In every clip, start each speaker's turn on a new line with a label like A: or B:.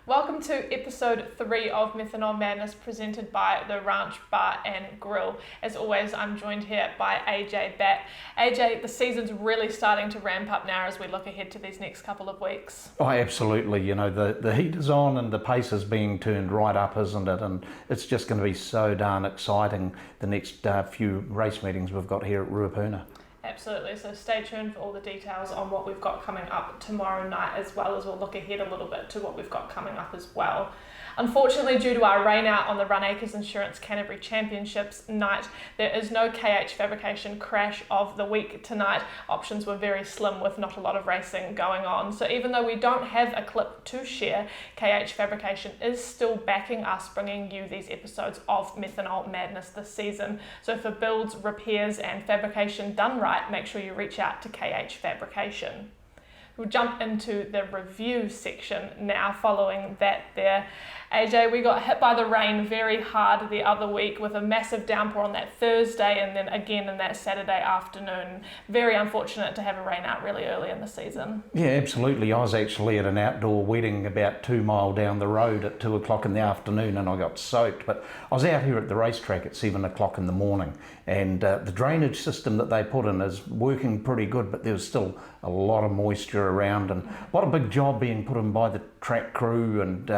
A: Welcome to episode 3 of Methanol Madness, presented by the Ranch Bar and Grill. As always, I'm joined here by AJ Batt. AJ, the season's really starting to ramp up now as we look ahead to these next couple of weeks.
B: Oh, absolutely. You know, the heat is on and the pace is being turned right up, isn't it? And it's just going to be so darn exciting, the next few race meetings we've got here at Ruapuna.
A: Absolutely, so stay tuned for all the details on what we've got coming up tomorrow night, as well as we'll look ahead a little bit to what we've got coming up as well. Unfortunately, due to our rain out on the Run Acres Insurance Canterbury Championships night, there is no KH Fabrication crash of the week tonight. Options were very slim with not a lot of racing going on. So even though we don't have a clip to share, KH Fabrication is still backing us, bringing you these episodes of Methanol Madness this season. So for builds, repairs and fabrication done right, make sure you reach out to KH Fabrication. We'll jump into the review section now following that there. AJ, we got hit by the rain very hard the other week with a massive downpour on that Thursday and then again in that Saturday afternoon. Very unfortunate to have a rain out really early in the season.
B: Yeah, absolutely. I was actually at an outdoor wedding about 2 miles down the road at 2 o'clock in the afternoon and I got soaked. But I was out here at the racetrack at 7 o'clock in the morning and the drainage system that they put in is working pretty good, but there's still a lot of moisture around and what a big job being put in by the track crew and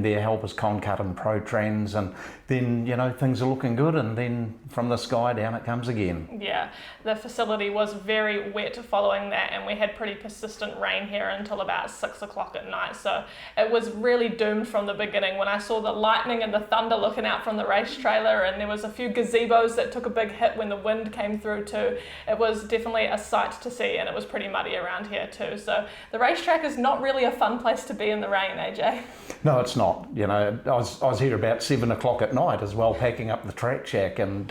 B: their helpers Concut and Pro-Trans, and then, you know, things are looking good and then from the sky down it comes again.
A: Yeah, the facility was very wet following that and we had pretty persistent rain here until about 6 o'clock at night, so it was really doomed from the beginning. When I saw the lightning and the thunder looking out from the race trailer and there was a few gazebos that took a big hit when the wind came through too, it was definitely a sight to see and it was pretty muddy around here too. So the racetrack is not really a fun place to be in the rain, AJ.
B: No, it's not. You know, I was here about 7 o'clock at night as well, packing up the track shack, and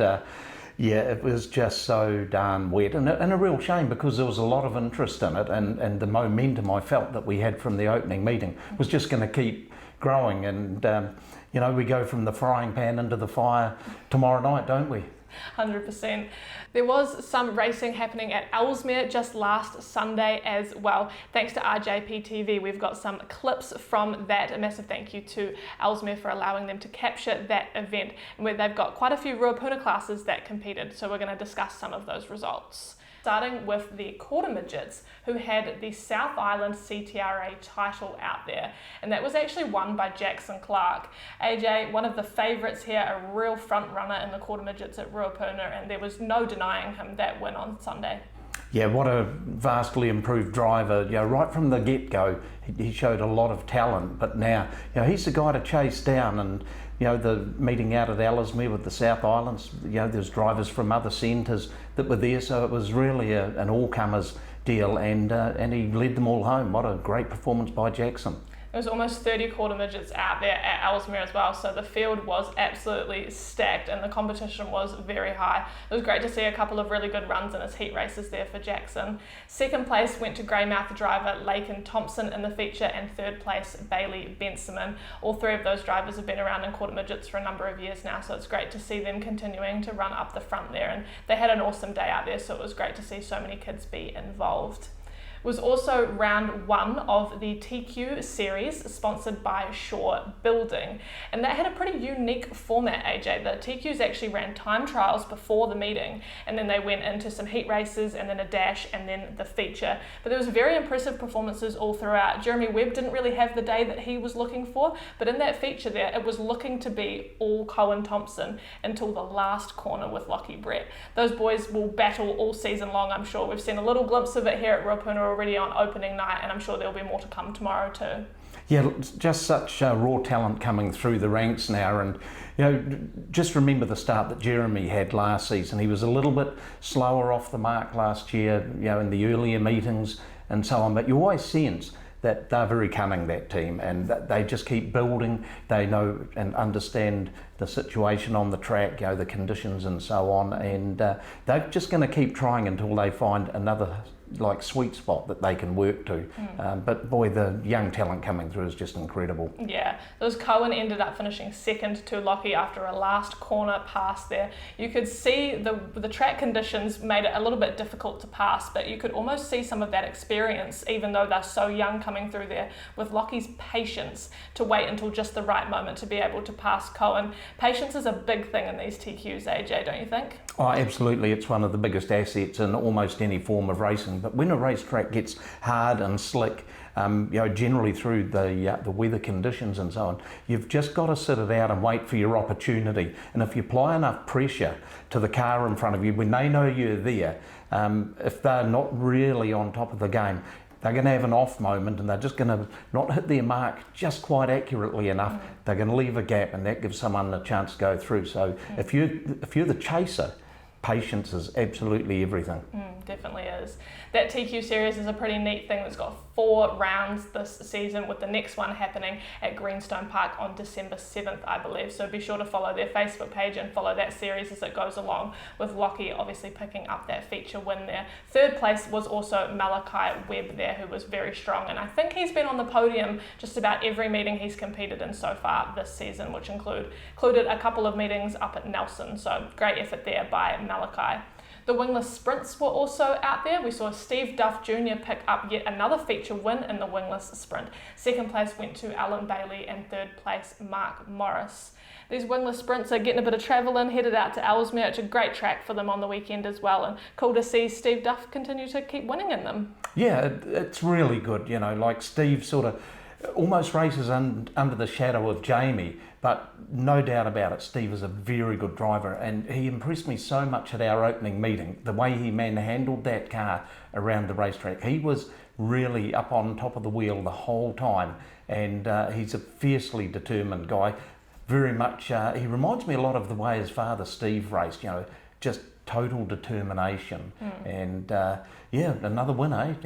B: yeah, it was just so darn wet, and a real shame because there was a lot of interest in it, and the momentum I felt that we had from the opening meeting was just going to keep growing, and you know, we go from the frying pan into the fire tomorrow night, don't we?
A: 100%. There was some racing happening at Ellesmere just last Sunday as well. Thanks to RJP TV, we've got some clips from that. A massive thank you to Ellesmere for allowing them to capture that event, and where they've got quite a few Ruapuna classes that competed, so we're going to discuss some of those results. Starting with the quarter midgets, who had the South Island CTRA title out there, and that was actually won by Jackson Clark. AJ, one of the favourites here, a real front runner in the quarter midgets at Ruapuna, and there was no denying him that win on Sunday.
B: Yeah, what a vastly improved driver. You know, right from the get-go, he showed a lot of talent, but now, you know, he's the guy to chase down. And you know, the meeting out at Ellesmere with the South Islands, you know, there's drivers from other centres that were there, so it was really an all-comers deal, and he led them all home. What a great performance by Jackson.
A: There was almost 30 quarter midgets out there at Ellesmere as well, so the field was absolutely stacked and the competition was very high. It was great to see a couple of really good runs in his heat races there for Jackson. Second place went to Greymouth driver Laken Thompson in the feature, and third place Bailey Bensaman. All three of those drivers have been around in quarter midgets for a number of years now, so it's great to see them continuing to run up the front there, and they had an awesome day out there, so it was great to see so many kids be involved. Was also round 1 of the TQ series sponsored by Shaw Building, and that had a pretty unique format, AJ. The TQs actually ran time trials before the meeting, and then they went into some heat races and then a dash and then the feature, but there was very impressive performances all throughout. Jeremy Webb didn't really have the day that he was looking for, but in that feature there it was looking to be all Cohen Thompson until the last corner with Lockie Brett. Those boys will battle all season long, I'm sure. We've seen a little glimpse of it here at Ruapuna already on opening night, and I'm sure there'll be more to come tomorrow too.
B: Yeah, just such raw talent coming through the ranks now, and you know, just remember the start that Jeremy had last season. He was a little bit slower off the mark last year, you know, in the earlier meetings and so on, but you always sense that they're very cunning, that team, and that they just keep building. They know and understand the situation on the track, you know, the conditions and so on, and they're just going to keep trying until they find another like sweet spot that they can work to. But boy, the young talent coming through is just incredible.
A: Yeah, those Cohen ended up finishing second to Lockie after a last corner pass there. You could see the track conditions made it a little bit difficult to pass, but you could almost see some of that experience, even though they're so young coming through there, with Lockie's patience to wait until just the right moment to be able to pass Cohen. Patience is a big thing in these TQs, AJ, don't you think?
B: Oh, absolutely. It's one of the biggest assets in almost any form of racing. But when a racetrack gets hard and slick, generally through the weather conditions and so on, you've just got to sit it out and wait for your opportunity. And if you apply enough pressure to the car in front of you when they know you're there, if they're not really on top of the game, they're going to have an off moment and they're just going to not hit their mark just quite accurately enough. They're going to leave a gap, and that gives someone a chance to go through. So if you're the chaser, patience is absolutely everything.
A: Definitely is. That TQ series is a pretty neat thing that's got 4 rounds this season, with the next one happening at Greenstone Park on December 7th, I believe. So be sure to follow their Facebook page and follow that series as it goes along, with Lockie obviously picking up that feature win there. Third place was also Malachi Webb there, who was very strong, and I think he's been on the podium just about every meeting he's competed in so far this season, which included a couple of meetings up at Nelson. So great effort there by Malachi. The wingless sprints were also out there. We saw Steve Duff Jr. pick up yet another feature win in the wingless sprint. Second place went to Alan Bailey and third place Mark Morris. These wingless sprints are getting a bit of travel in, headed out to Ellesmere. It's a great track for them on the weekend as well, and cool to see Steve Duff continue to keep winning in them. Yeah,
B: it's really good, like Steve sort of almost races under the shadow of Jamie, but no doubt about it, Steve is a very good driver, and he impressed me so much at our opening meeting, the way he manhandled that car around the racetrack. He was really up on top of the wheel the whole time, and he's a fiercely determined guy. Very much, he reminds me a lot of the way his father Steve raced, just total determination. And another winner.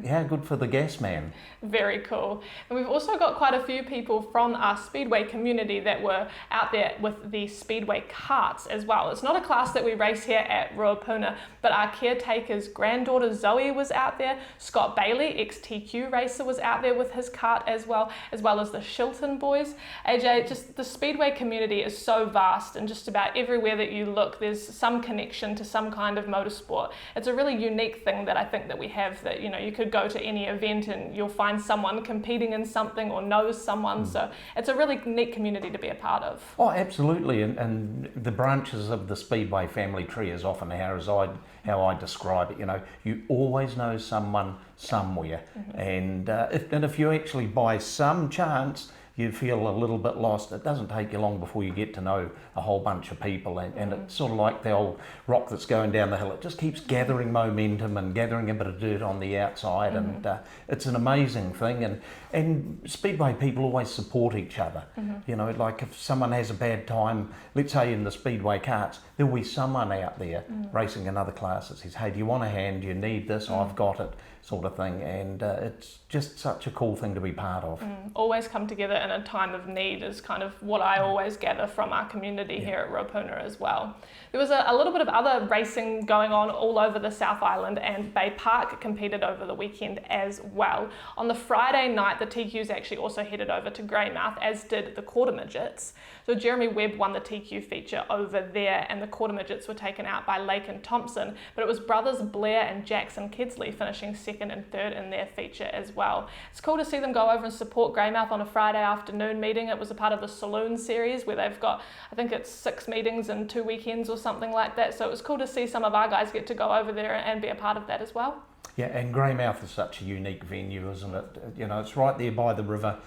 B: How good for the gas man.
A: Very cool. And we've also got quite a few people from our Speedway community that were out there with the Speedway karts as well. It's not a class that we race here at Ruapuna, but our caretaker's granddaughter Zoe was out there. Scott Bailey, ex-TQ racer, was out there with his kart as well as the Shilton boys. AJ, just the Speedway community is so vast, and just about everywhere that you look, there's some connection to some kind of motorsport. It's a really unique thing that I think that we have, that you could go to any event and you'll find someone competing in something or knows someone. So it's a really neat community to be a part of.
B: Oh, absolutely. And the branches of the Speedway family tree is often how I describe it. You always know someone somewhere. And if you actually by some chance you feel a little bit lost, it doesn't take you long before you get to know a whole bunch of people, and it's sort of like the old rock that's going down the hill. It just keeps gathering momentum and gathering a bit of dirt on the outside, and it's an amazing thing. And Speedway people always support each other. Like if someone has a bad time, let's say in the Speedway karts, there'll be someone out there racing another class that says, hey, do you want a hand? Do you need this? I've got it, sort of thing. And it's just such a cool thing to be part of.
A: Always come together in a time of need is kind of what I always gather from our community here at Ruapuna as well. There was a little bit of other racing going on all over the South Island, and Bay Park competed over the weekend as well. On the Friday night, the TQs actually also headed over to Greymouth, as did the quarter midgets. So Jeremy Webb won the TQ feature over there, and the quarter midgets were taken out by Lake and Thompson, but it was brothers Blair and Jackson Kedsley finishing second and third in their feature as well. It's cool to see them go over and support Greymouth on a Friday afternoon meeting. It was a part of the Saloon series where they've got, I think it's 6 meetings in 2 weekends or something like that. So it was cool to see some of our guys get to go over there and be a part of that as well.
B: Yeah, and Greymouth is such a unique venue, isn't it? It's right there by the river.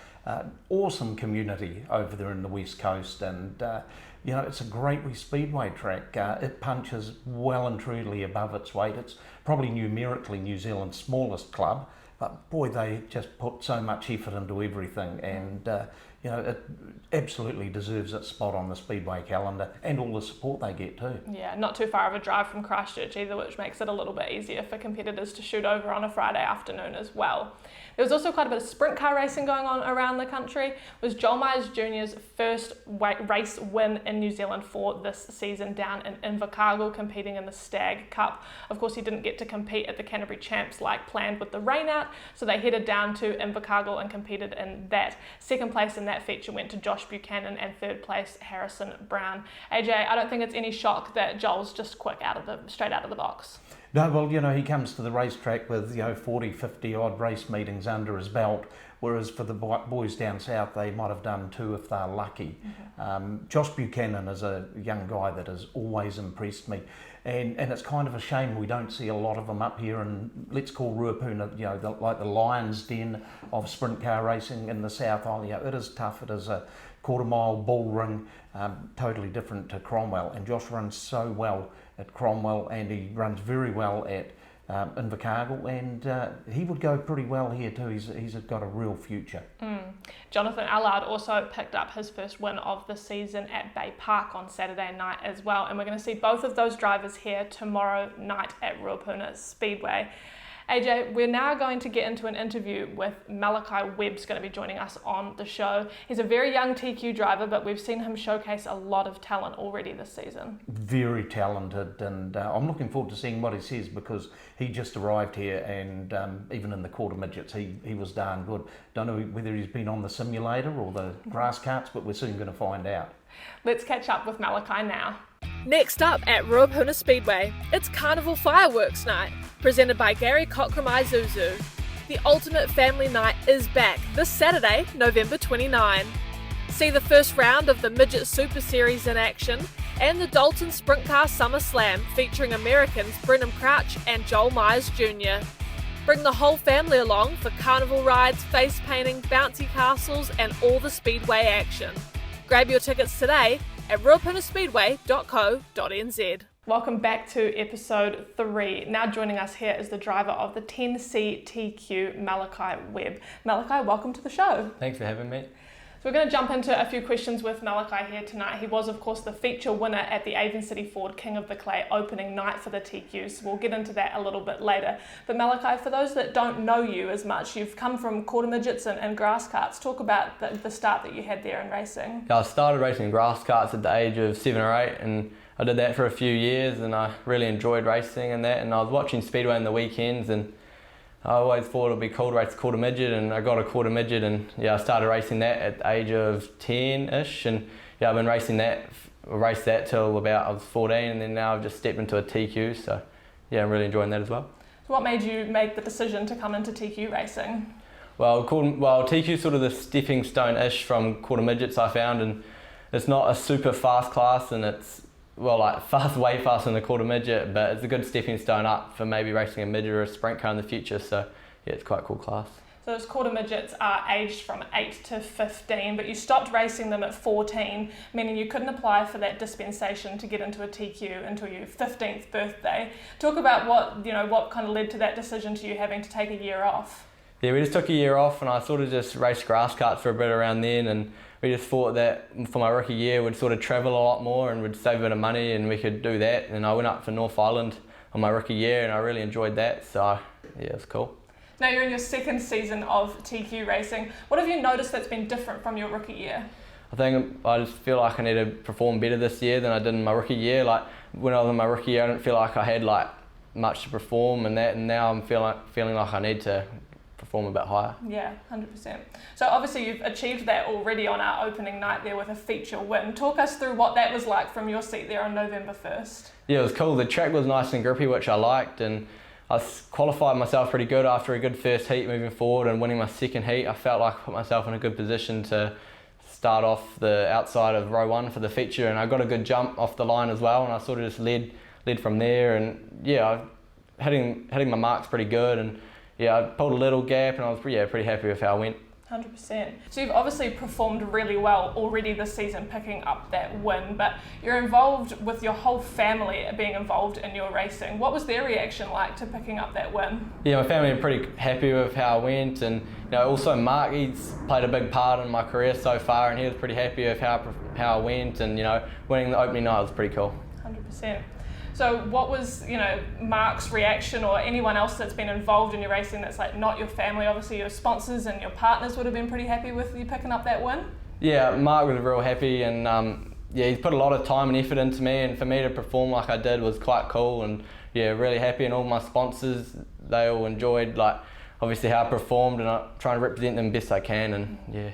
B: Awesome community over there in the West Coast, and it's a great wee speedway track. It punches well and truly above its weight. It's probably numerically New Zealand's smallest club, but boy, they just put so much effort into everything, and it absolutely deserves its spot on the Speedway calendar and all the support they get too.
A: Yeah, not too far of a drive from Christchurch either, which makes it a little bit easier for competitors to shoot over on a Friday afternoon as well. There was also quite a bit of sprint car racing going on around the country. It was Joel Myers Jr.'s first race win in New Zealand for this season down in Invercargill, competing in the Stag Cup. Of course, he didn't get to compete at the Canterbury Champs like planned with the rain out, so they headed down to Invercargill and competed in that. Second place in that feature went to Josh Buchanan and third place Harrison Brown. AJ, I don't think it's any shock that Joel's just quick straight out of the box.
B: No, well, he comes to the racetrack with, 40, 50 odd race meetings under his belt, whereas for the boys down south, they might have done 2 if they're lucky. Mm-hmm. Josh Buchanan is a young guy that has always impressed me, and it's kind of a shame we don't see a lot of them up here in, let's call Ruapuna, like the lion's den of sprint car racing in the South Island. It is tough, it is a quarter-mile bull ring, totally different to Cromwell, and Josh runs so well at Cromwell, and he runs very well at Invercargill, and he would go pretty well here too. He's got a real future.
A: Jonathan Allard also picked up his first win of the season at Bay Park on Saturday night as well, and we're going to see both of those drivers here tomorrow night at Ruapuna Speedway. AJ, we're now going to get into an interview with Malachi Webb, who's going to be joining us on the show. He's a very young TQ driver, but we've seen him showcase a lot of talent already this season. Very
B: talented, and I'm looking forward to seeing what he says, because he just arrived here, and even in the quarter midgets, he was darn good. Don't know whether he's been on the simulator or the grass carts, but we're soon going to find out.
A: Let's catch up with Malachi now.
C: Next up at Ruapuna Speedway, it's Carnival Fireworks Night, presented by Gary Cockram Isuzu. The ultimate family night is back this Saturday, November 29. See the first round of the Midget Super Series in action and the Dalton Sprint Car Summer Slam featuring Americans Brenham Crouch and Joel Myers Jr. Bring the whole family along for carnival rides, face painting, bouncy castles and all the speedway action. Grab your tickets today at ruapunaspeedway.co.nz.
A: Welcome back to episode 3. Now joining us here is the driver of the 10C TQ, Malachi Webb. Malachi, welcome to the show.
D: Thanks for having me.
A: So we're going to jump into a few questions with Malachi here tonight. He was, of course, the feature winner at the Avon City Ford King of the Clay opening night for the TQ, so we'll get into that a little bit later. But Malachi, for those that don't know you as much, you've come from quarter midgets and grass carts. Talk about the start that you had there in racing.
D: I started racing grass carts at the age of 7 or 8, and I did that for a few years, and I really enjoyed racing and that, and I was watching Speedway on the weekends, and I always thought it would be cool to race a quarter midget, and I got a quarter midget, and I started racing that at the age of 10-ish, and I've been raced that till about I was 14, and then now I've just stepped into a TQ, so I'm really enjoying that as well.
A: So what made you make the decision to come into TQ racing?
D: Well, TQ is sort of the stepping stone-ish from quarter midgets, I found, and it's not a super fast class, and it's way faster than the quarter midget, but it's a good stepping stone up for maybe racing a midget or a sprint car in the future, so it's quite a cool class.
A: So those quarter midgets are aged from 8 to 15, but you stopped racing them at 14, meaning you couldn't apply for that dispensation to get into a TQ until your 15th birthday. Talk about what kind of led to that decision to you having to take a year off.
D: Yeah, we just took a year off, and I sort of just raced grass carts for a bit around then, and we just thought that for my rookie year we'd sort of travel a lot more and we'd save a bit of money and we could do that. And I went up for North Island on my rookie year and I really enjoyed that, so it was cool.
A: Now you're in your second season of TQ racing. What have you noticed that's been different from your rookie year?
D: I just feel like I need to perform better this year than I did in my rookie year. Like when I was in my rookie year I didn't feel like I had much to perform and now I'm feeling like I need to perform a bit higher.
A: Yeah, 100%. So obviously you've achieved that already on our opening night there with a feature win. Talk us through what that was like from your seat there on November 1st.
D: Yeah, it was cool. The track was nice and grippy, which I liked, and I qualified myself pretty good after a good first heat moving forward, and winning my second heat I felt like I put myself in a good position to start off the outside of row 1 for the feature, and I got a good jump off the line as well, and I sort of just led from there, and hitting my marks pretty good, and I pulled a little gap and I was pretty happy with how I went.
A: 100%. So you've obviously performed really well already this season picking up that win, but you're involved with your whole family being involved in your racing. What was their reaction like to picking up that win?
D: Yeah, my family are pretty happy with how I went, and also Mark, he's played a big part in my career so far, and he was pretty happy with how I went, and winning the opening night was pretty cool.
A: 100%. So what was, Mark's reaction, or anyone else that's been involved in your racing that's like not your family? Obviously your sponsors and your partners would have been pretty happy with you picking up that win? Yeah,
D: Mark was real happy, and he's put a lot of time and effort into me, and for me to perform like I did was quite cool, and really happy. And all my sponsors, they all enjoyed obviously how I performed, and I'm trying to represent them best I can, and yeah.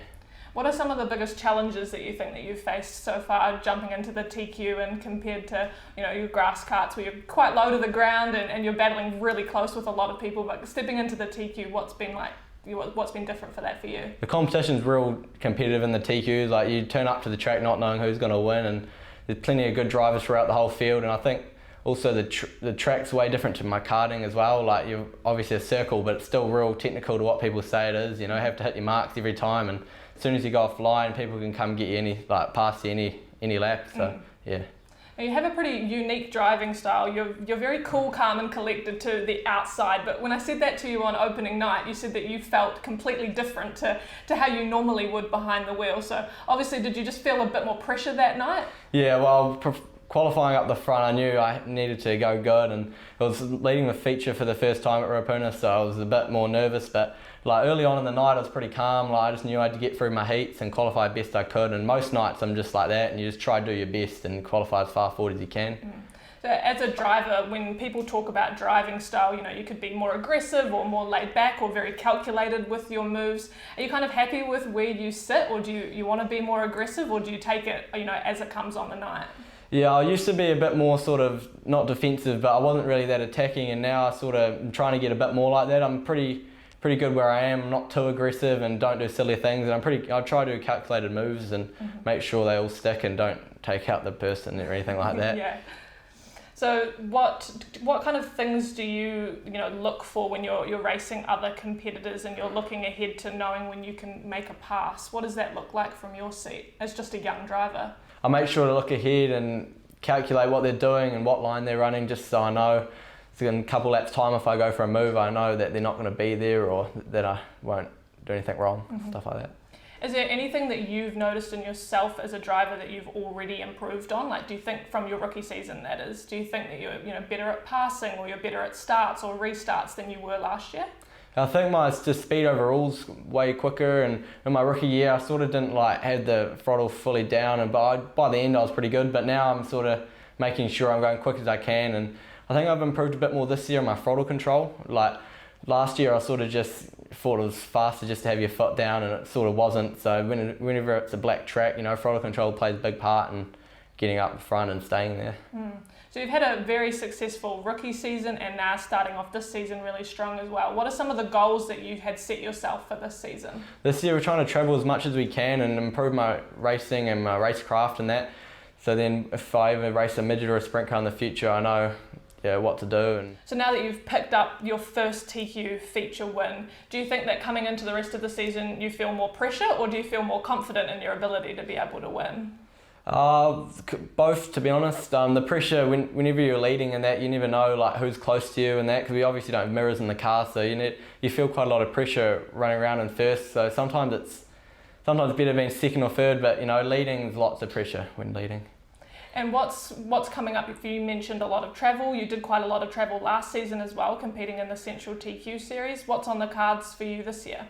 A: What are some of the biggest challenges that you think that you've faced so far jumping into the TQ, and compared to your grass karts where you're quite low to the ground and you're battling really close with a lot of people, but stepping into the TQ, what's been different for that for you? The
D: competition's real competitive in the TQs. You turn up to the track not knowing who's going to win, and there's plenty of good drivers throughout the whole field, and I think also the track's way different to my karting as well. You're obviously a circle, but it's still real technical to what people say it is. You have to hit your marks every time, and as soon as you go offline, people can come get you past you any lap. So yeah.
A: Now you have a pretty unique driving style. You're very cool, calm and collected to the outside, but when I said that to you on opening night, you said that you felt completely different to how you normally would behind the wheel. So obviously, did you just feel a bit more pressure that night?
D: Yeah, well, qualifying up the front, I knew I needed to go good, and I was leading the feature for the first time at Rapuna, so I was a bit more nervous, but early on in the night I was pretty calm. I just knew I had to get through my heats and qualify best I could, and most nights I'm just like that, and you just try to do your best and qualify as far forward as you can.
A: So as a driver, when people talk about driving style, you could be more aggressive or more laid back or very calculated with your moves. Are you kind of happy with where you sit, or do you want to be more aggressive, or do you take it as it comes on the night?
D: Yeah, I used to be a bit more sort of, not defensive, but I wasn't really that attacking, and now I sort of am trying to get a bit more like that. I'm pretty good where I am, not too aggressive and don't do silly things, and I try to do calculated moves and make sure they all stick and don't take out the person or anything like that.
A: Yeah. So what kind of things do you look for when you're racing other competitors and you're looking ahead to knowing when you can make a pass? What does that look like from your seat as just a young driver?
D: I make sure to look ahead and calculate what they're doing and what line they're running, just so I know. So in a couple laps time, if I go for a move, I know that they're not going to be there, or that I won't do anything wrong, stuff like that.
A: Is there anything that you've noticed in yourself as a driver that you've already improved on? Do you think from your rookie season, that is, do you think that you're better at passing, or you're better at starts or restarts than you were last year?
D: I think my speed overall's way quicker, and in my rookie year I sort of didn't have the throttle fully down, and by the end I was pretty good, but now I'm sort of making sure I'm going quick as I can, and I think I've improved a bit more this year in my throttle control. Last year I sort of just thought it was faster just to have your foot down, and it sort of wasn't. So whenever it's a black track, throttle control plays a big part in getting up front and staying there.
A: So you've had a very successful rookie season, and now starting off this season really strong as well. What are some of the goals that you had set yourself for this season?
D: This year we're trying to travel as much as we can and improve my racing and my racecraft and that. So then if I ever race a midget or a sprint car in the future, I know what to do. And
A: so now that you've picked up your first TQ feature win, do you think that coming into the rest of the season you feel more pressure, or do you feel more confident in your ability to be able to win?
D: Both, to be honest. The pressure, whenever you're leading and that, you never know who's close to you and that, because we obviously don't have mirrors in the car, so you feel quite a lot of pressure running around in first. So sometimes it's better being second or third, but leading is lots of pressure when leading.
A: And what's coming up? If you mentioned a lot of travel, you did quite a lot of travel last season as well, competing in the Central TQ series. What's on the cards for you this year?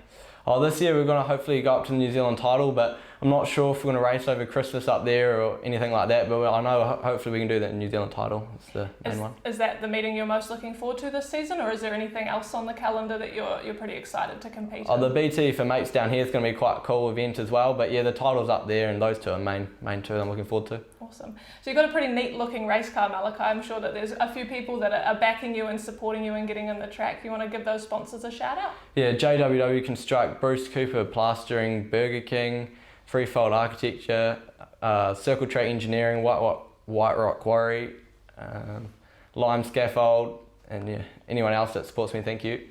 D: This year we're going to hopefully go up to the New Zealand title, but I'm not sure if we're going to race over Christmas up there or anything like that, but I know hopefully we can do that in New Zealand title. It's the main one.
A: Is that the meeting you're most looking forward to this season, or is there anything else on the calendar that you're pretty excited to compete in?
D: The BT for mates down here is going to be quite a cool event as well, but yeah, the title's up there, and those two are main two I'm looking forward to.
A: Awesome. So you've got a pretty neat looking race car, Malachi. I'm sure that there's a few people that are backing you and supporting you and getting in the track. You want to give those sponsors a shout out?
D: Yeah, JWW Construct, Bruce Cooper Plastering, Burger King, Threefold Architecture, Circle Track Engineering, White Rock Quarry, Lime Scaffold, and anyone else that supports me, thank you.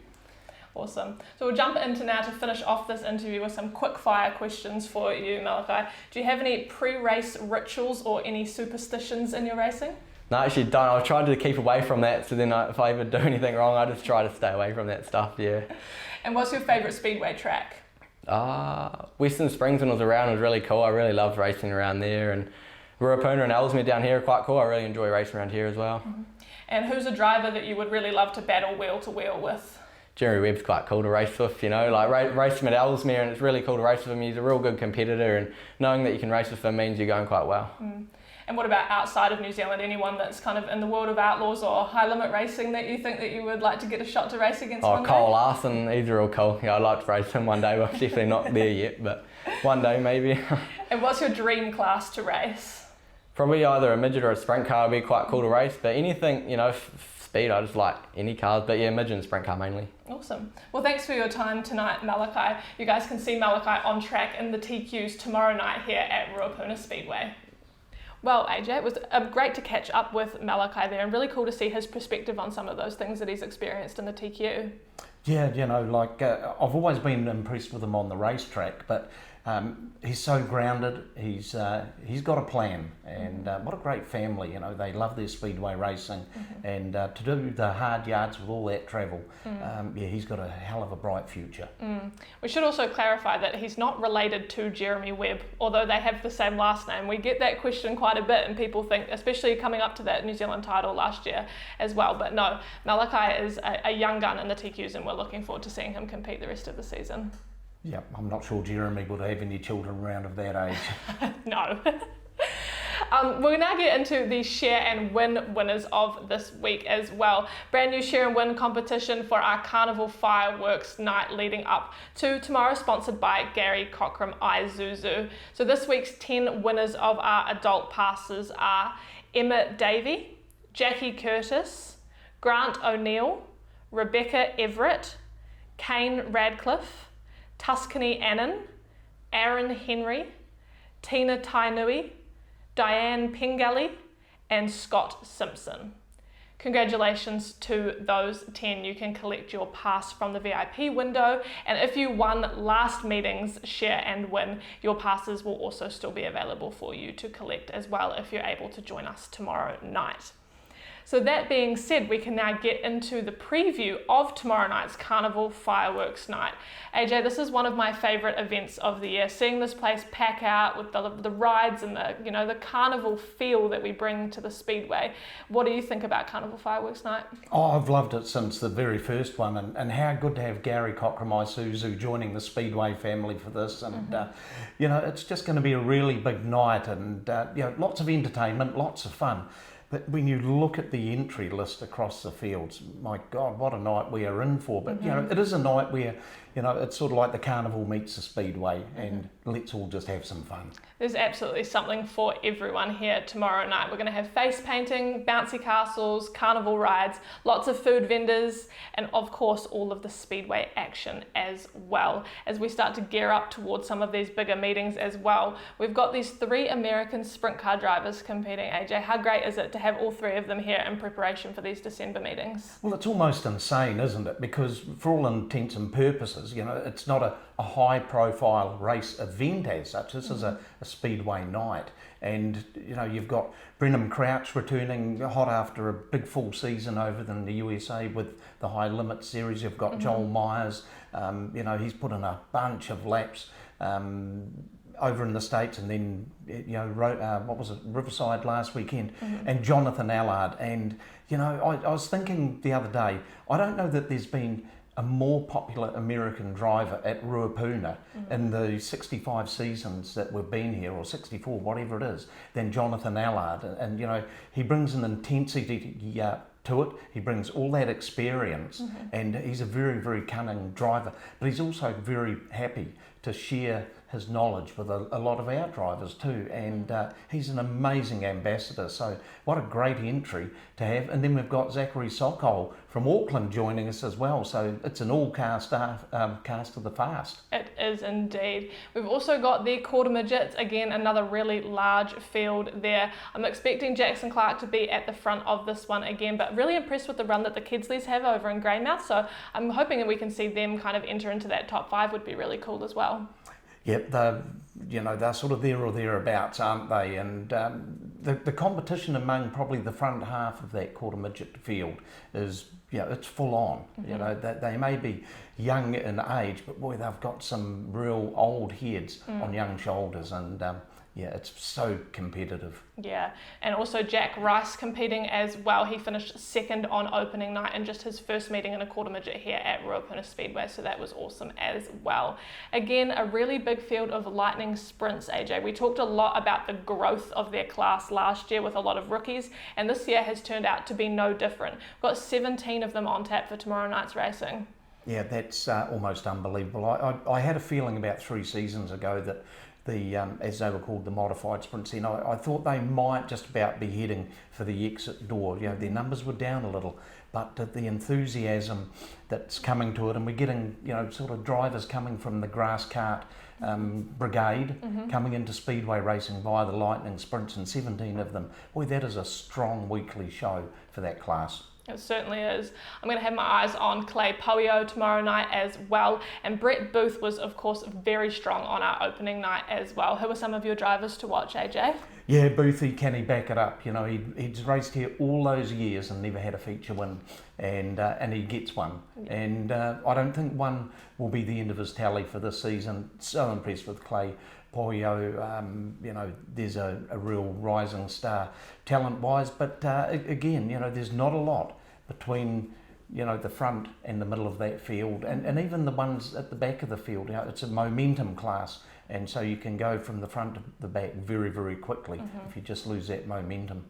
A: Awesome. So we'll jump into now to finish off this interview with some quick fire questions for you, Malachi. Do you have any pre-race rituals or any superstitions in your racing?
D: No, I actually don't. I've tried to keep away from that, so then if I ever do anything wrong, I just try to stay away from that stuff, yeah.
A: And what's your favourite speedway track?
D: Western Springs when I was around was really cool. I really loved racing around there, and Ruapuna and Ellesmere down here are quite cool. I really enjoy racing around here as well.
A: Mm-hmm. And who's a driver that you would really love to battle wheel to wheel with?
D: Jeremy Webb's quite cool to race with, you know, like race him at Ellesmere, and it's really cool to race with him. He's a real good competitor, and knowing that you can race with him means you're going quite well.
A: Mm. And what about outside of New Zealand? Anyone that's kind of in the world of outlaws or high limit racing that you think that you would like to get a shot to race against one day?
D: Cole Larson, he's real cool. Yeah, I'd like to race him one day. We're definitely not there yet, but one day maybe.
A: And what's your dream class to race?
D: Probably either a midget or a sprint car would be quite cool to race, but anything, you know, speed, I just like any cars, but yeah, midget and sprint car mainly.
A: Awesome. Well, thanks for your time tonight, Malachi. You guys can see Malachi on track in the TQs tomorrow night here at Ruapuna Speedway. Well, AJ, it was great to catch up with Malachi there, and really cool to see his perspective on some of those things that he's experienced in the TQ.
B: Yeah, you know, like I've always been impressed with him on the racetrack, but he's so grounded. He's got a plan, and what a great family. You know, they love their speedway racing, and to do the hard yards with all that travel, yeah, he's got a hell of a bright future.
A: We should also clarify that he's not related to Jeremy Webb, although they have the same last name. We get that question quite a bit, and people think, especially coming up to that New Zealand title last year as well. But no, Malachi is a young gun in the TQs, and we're looking forward to seeing him compete the rest of the season.
B: Yeah, I'm not sure Jeremy would have any children around of that age.
A: No. We'll now get into the share and win winners of this week as well. Brand new share and win competition for our Carnival fireworks night leading up to tomorrow, sponsored by Gary Cockram Isuzu. So this week's 10 winners of our adult passes are Emma Davey, Jackie Curtis, Grant O'Neill, Rebecca Everett, Kane Radcliffe, Tuscany Annan, Aaron Henry, Tina Tainui, Diane Pengelly, and Scott Simpson. Congratulations to those 10. You can collect your pass from the VIP window, and if you won last meeting's share and win, your passes will also still be available for you to collect as well if you're able to join us tomorrow night. So that being said, we can now get into the preview of tomorrow night's Carnival Fireworks Night. AJ, this is one of my favourite events of the year. Seeing this place pack out with the rides and the carnival feel that we bring to the Speedway. What do you think about Carnival Fireworks Night?
B: Oh, I've loved it since the very first one, and how good to have Gary Cockram Isuzu joining the Speedway family for this. And it's just going to be a really big night, and lots of entertainment, lots of fun. But when you look at the entry list across the fields, my God, what a night we are in for. But, it is a night where, it's sort of like the carnival meets the Speedway, and let's all just have some fun.
A: There's absolutely something for everyone here tomorrow night. We're going to have face painting, bouncy castles, carnival rides, lots of food vendors, and of course all of the Speedway action as well. As we start to gear up towards some of these bigger meetings as well, we've got these 3 American sprint car drivers competing. AJ, how great is it to have all 3 of them here in preparation for these December meetings?
B: Well, it's almost insane, isn't it? Because for all intents and purposes, it's not a high profile race event as such. This is a Speedway night, and you've got Brenham Crouch returning hot after a big full season over in the USA with the High Limit Series. You've got Joel Myers, he's put in a bunch of laps over in the States, and then Riverside last weekend, and Jonathan Allard. And I was thinking the other day, I don't know that there's been a more popular American driver at Ruapuna in the 65 seasons that we've been here, or 64, whatever it is, than Jonathan Allard. And he brings an intensity to it. He brings all that experience, and he's a very, very cunning driver. But he's also very happy to share his knowledge with a lot of our drivers too, and he's an amazing ambassador. So what a great entry to have. And then we've got Zachary Sokol from Auckland joining us as well. So it's an all-cast cast of the fast.
A: It is indeed. We've also got the quarter midgets, again another really large field there. I'm expecting Jackson Clark to be at the front of this one again, but really impressed with the run that the Kedsleys have over in Greymouth, so I'm hoping that we can see them kind of enter into that top 5. Would be really cool as well.
B: Yep, they're sort of there or thereabouts, aren't they? And the competition among probably the front half of that quarter midget field is, it's full on. They may be young in age, but boy, they've got some real old heads on young shoulders, and it's so competitive.
A: Yeah, and also Jack Rice competing as well. He finished second on opening night in just his first meeting in a quarter midget here at Ruapuna Speedway, so that was awesome as well. Again, a really big field of lightning sprints, AJ. We talked a lot about the growth of their class last year with a lot of rookies, and this year has turned out to be no different. We've got 17 of them on tap for tomorrow night's racing.
B: Yeah, that's almost unbelievable. I had a feeling about 3 seasons ago that as they were called, the modified sprints, I thought they might just about be heading for the exit door. Their numbers were down a little, but the enthusiasm that's coming to it, and we're getting, sort of drivers coming from the grass cart brigade coming into speedway racing via the lightning sprints, and 17 of them. Boy, that is a strong weekly show for that class.
A: It certainly is. I'm going to have my eyes on Clay Poio tomorrow night as well. And Brett Booth was, of course, very strong on our opening night as well. Who are some of your drivers to watch, AJ?
B: Yeah, Boothie, can he back it up? He's raced here all those years and never had a feature win, and he gets one. And I don't think one will be the end of his tally for this season. So impressed with Clay Poio. There's a real rising star talent-wise, but again, there's not a lot between the front and the middle of that field, and even the ones at the back of the field. It's a momentum class, and so you can go from the front to the back very, very quickly if you just lose that momentum.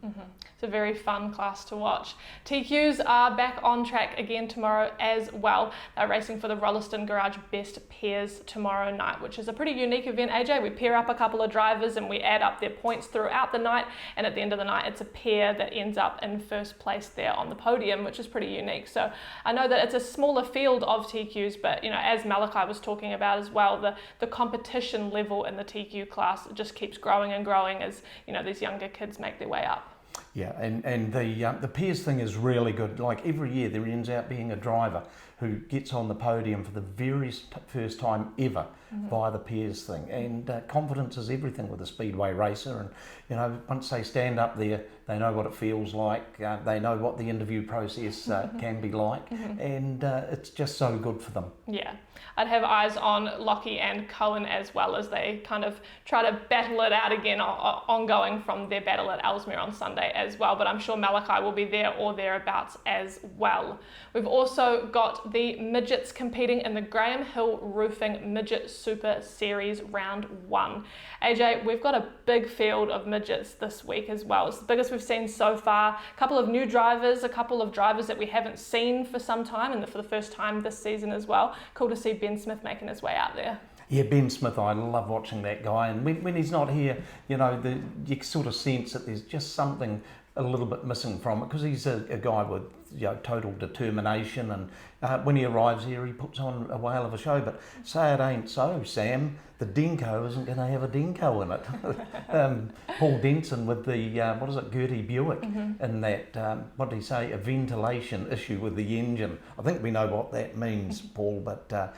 A: It's a very fun class to watch. TQs are back on track again tomorrow as well. They're racing for the Rolleston Garage Best Pairs tomorrow night, which is a pretty unique event, AJ. We pair up a couple of drivers and we add up their points throughout the night, and at the end of the night it's a pair that ends up in first place there on the podium, which is pretty unique. So I know that it's a smaller field of TQs, but as Malachi was talking about as well, the competition level in the TQ class just keeps growing and growing as these younger kids make their way up.
B: Yeah, and the pairs thing is really good. Like every year there ends out being a driver who gets on the podium for the very first time ever via the pairs thing, and confidence is everything with a speedway racer. And once they stand up there, they know what it feels like, they know what the interview process can be like, and it's just so good for them. Yeah,
A: I'd have eyes on Lockie and Cohen as well, as they kind of try to battle it out again, ongoing from their battle at Ellesmere on Sunday as well, but I'm sure Malachi will be there or thereabouts as well. We've also got the midgets competing in the Graham Hill Roofing Midget Super Series Round 1. AJ, we've got a big field of midgets this week as well. It's the biggest we've seen so far. A couple of new drivers, a couple of drivers that we haven't seen for some time, and for the first time this season as well. Cool to see Ben Smith making his way out there.
B: Yeah, Ben Smith, I love watching that guy, and when he's not here, you sort of sense that there's just something a little bit missing from it, because he's a guy with total determination, and when he arrives here he puts on a whale of a show. But say it ain't so, Sam, the Denko isn't going to have a Denko in it. Paul Denson with the Gertie Buick, and that what did he say, a ventilation issue with the engine. I think we know what that means, Paul, but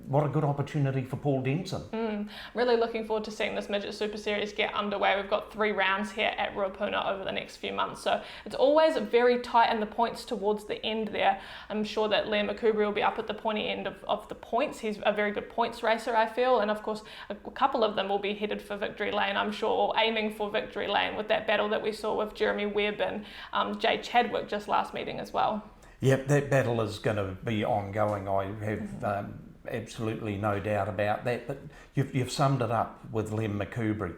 B: what a good opportunity for Paul Denson.
A: Really looking forward to seeing this Midget Super Series get underway. We've got 3 rounds here at Ruapuna over the next few months, so it's always very tight in the points towards the end there. I'm sure that Liam Makubri will be up at the pointy end of the points. He's a very good points racer, I feel, and of course a couple of them will be headed for victory lane, I'm sure, or aiming for victory lane, with that battle that we saw with Jeremy Webb and Jay Chadwick just last meeting as well.
B: Yep, that battle is going to be ongoing. I have absolutely no doubt about that, but you've summed it up with Liam Makubri.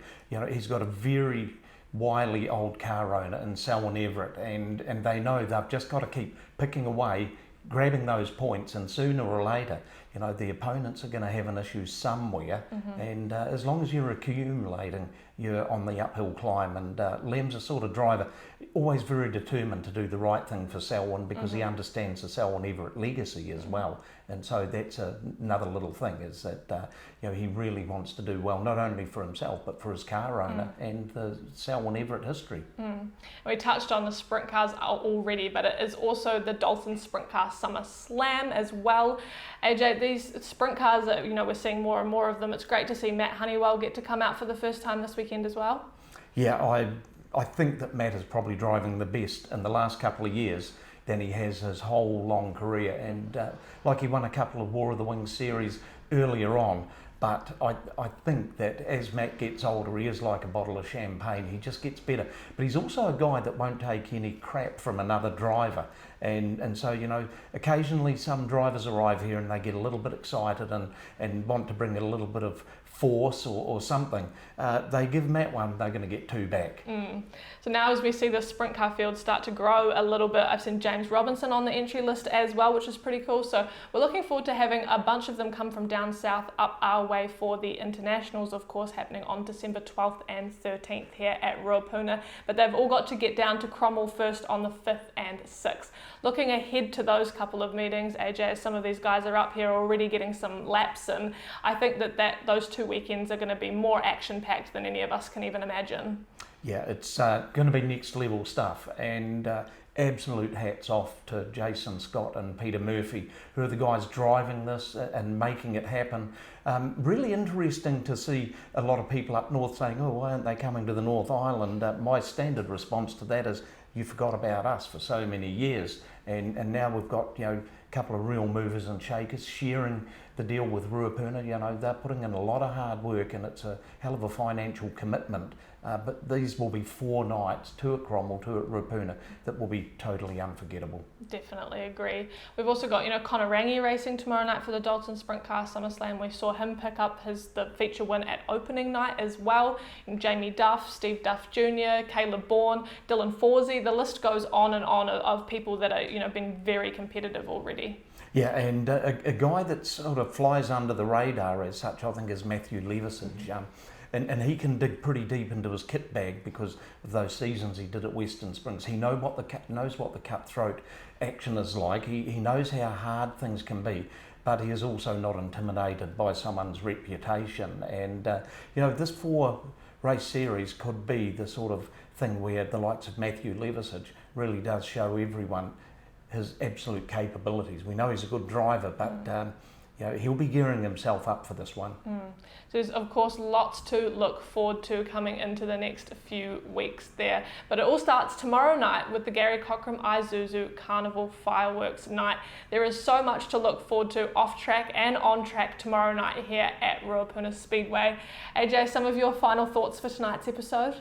B: He's got a very wily old car owner in Selwyn Everett, and they know they've just got to keep picking away, grabbing those points, and sooner or later you know, the opponents are going to have an issue somewhere, and as long as you're accumulating, you're on the uphill climb. And Lem's a sort of driver, always very determined to do the right thing for Selwyn, because he understands the Selwyn Everett legacy as well. And so that's another little thing, is that you know, he really wants to do well, not only for himself but for his car owner and the Selwyn Everett history.
A: We touched on the sprint cars already, but it is also the Dalton Sprint Car Summer Slam as well. AJ, these sprint cars, you know, we're seeing more and more of them. It's great to see Matt Honeywell get to come out for the first time this weekend as well. Yeah,
B: I think that Matt is probably driving the best in the last couple of years than he has his whole long career. And like, he won a couple of War of the Wings series earlier on, but I think that as Matt gets older, he is like a bottle of champagne. He just gets better. But he's also a guy that won't take any crap from another driver. And so, you know, occasionally some drivers arrive here and they get a little bit excited and want to bring a little bit of force or something. They give Matt one, they're going to get two back.
A: So now as we see the sprint car field start to grow a little bit, I've seen James Robinson on the entry list as well, which is pretty cool. So we're looking forward to having a bunch of them come from down south up our way for the internationals, of course, happening on December 12th and 13th here at Ruapuna. But they've all got to get down to Cromwell first on the 5th and 6th. Looking ahead to those couple of meetings, AJ, some of these guys are up here already getting some laps in. I think that those 2 weekends are going to be more action-packed than any of us can even imagine.
B: Yeah, it's going to be next level stuff, and absolute hats off to Jason Scott and Peter Murphy, who are the guys driving this and making it happen. Really interesting to see a lot of people up north saying, oh, why aren't they coming to the North Island? My standard response to that is, you forgot about us for so many years, and now we've got, you know, a couple of real movers and shakers sharing the deal with Ruapuna. You know, they're putting in a lot of hard work, and it's a hell of a financial commitment. But these will be 4 nights, 2 at Cromwell, 2 at Ruapuna, that will be totally unforgettable. Definitely
A: agree. We've also got, you know, Conarangi racing tomorrow night for the Dalton Sprint Car Summer Slam. We saw him pick up the feature win at opening night as well. And Jamie Duff, Steve Duff Jr., Caleb Bourne, Dylan Forsey. The list goes on and on of people that are, you know, been very competitive already.
B: Yeah, and a guy that sort of flies under the radar as such, I think, is Matthew Levisage. And he can dig pretty deep into his kit bag because of those seasons he did at Western Springs. He knows what the cutthroat action is like. He knows how hard things can be, but he is also not intimidated by someone's reputation. And you know, this 4 race series could be the sort of thing where the likes of Matthew Levisage really does show everyone his absolute capabilities. We know he's a good driver, but you know, he'll be gearing himself up for this one.
A: So there's of course lots to look forward to coming into the next few weeks there. But it all starts tomorrow night with the Gary Cockram Isuzu Carnival Fireworks Night. There is so much to look forward to off track and on track tomorrow night here at Ruapuna Speedway. AJ, some of your final thoughts for tonight's episode?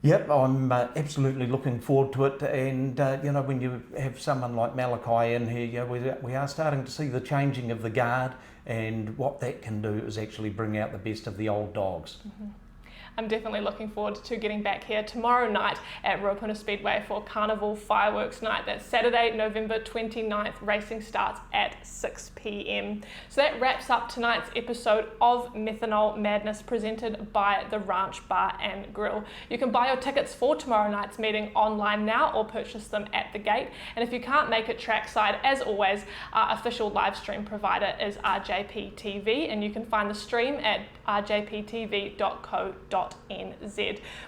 B: Yep, I'm absolutely looking forward to it, and you know, when you have someone like Malachi in here, you know, we are starting to see the changing of the guard, and what that can do is actually bring out the best of the old dogs.
A: I'm definitely looking forward to getting back here tomorrow night at Ruapuna Speedway for Carnival Fireworks Night. That's Saturday, November 29th. Racing starts at 6 p.m. So that wraps up tonight's episode of Methanol Madness, presented by the Ranch Bar and Grill. You can buy your tickets for tomorrow night's meeting online now or purchase them at the gate. And if you can't make it trackside, as always, our official live stream provider is RJP TV, and you can find the stream at rjptv.co.nz.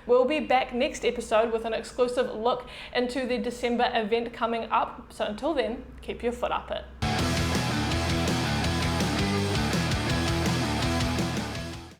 A: We'll be back next episode with an exclusive look into the December event coming up. So until then, keep your foot up it.